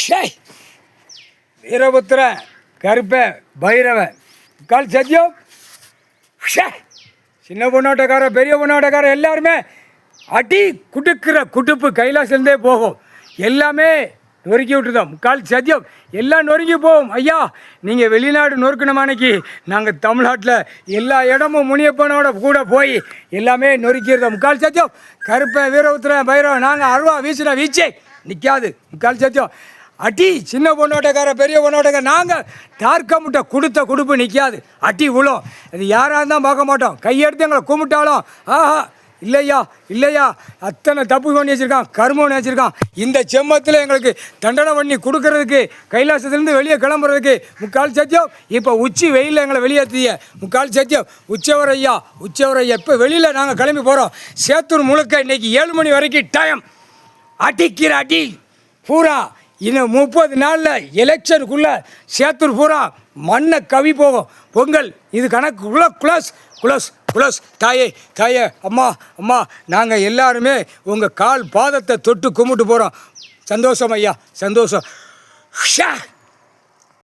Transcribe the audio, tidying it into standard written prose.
ஷேய் வீரபுத்திரன் கருப்பன் பைரவன் கால் சத்தியம் ஷே சின்ன பொண்ணாட்டக்கார பெரிய பொண்ணாட்டக்கார எல்லாருமே அடி குடுக்கிற குடுப்பு கைலாசிலேருந்தே போகும். எல்லாமே நொறுக்கி விட்டுருந்தோம். கால் சத்தியம் எல்லாம் நொறுக்கி போவோம். ஐயா நீங்கள் வெளிநாடு நொறுக்கணுமானைக்கு நாங்கள் தமிழ்நாட்டில் எல்லா இடமும் முனியப்பனோட கூட போய் எல்லாமே நொறுக்கிடுறோம். கால் சத்தியம் கருப்பன் வீரபுத்திரன் பைரவன் நாங்கள் அருவா வீசினா வீச்சே நிற்காது. கால் சத்தியம் அடி சின்ன பொண்ணோட்டக்கார பெரிய பொண்ணோட்டக்கார நாங்கள் தார்க்க முட்டை கொடுத்த குடுப்பு நிற்காது. அடி விழும். அது யாராக இருந்தால் பார்க்க மாட்டோம். கையெடுத்து எங்களை கும்பிட்டாலும் ஆஹா இல்லையா இல்லையா அத்தனை தப்பு பண்ணி வச்சுருக்கான், கர்மம் பண்ணி வச்சுருக்கான். இந்த செம்மத்தில் எங்களுக்கு தண்டனை பண்ணி கொடுக்கறதுக்கு கைலாசத்துலேருந்து வெளியே கிளம்புறதுக்கு முக்கால் சத்தியம். இப்போ உச்சி வெயிலில் எங்களை வெளியேற்றிய முக்கால் சத்தியம். உச்சவர் ஐயா இப்போ வெளியில் நாங்கள் கிளம்பி போகிறோம். சேத்தூர் முழுக்க இன்றைக்கி 7 மணி வரைக்கும் டைம். அடிக்கிற அடி பூரா இன்னும் 30 நாளில் எலெக்ஷனுக்குள்ளே சேத்தூர் பூரா மண்ணை கவி போகும். பொங்கல் இது கணக்குள்ள குளஸ் குளஸ் குளஸ். தாயே அம்மா நாங்கள் எல்லாருமே உங்கள் கால் பாதத்தை தொட்டு கும்பிட்டு போகிறோம். சந்தோஷம் ஐயா சந்தோஷம்.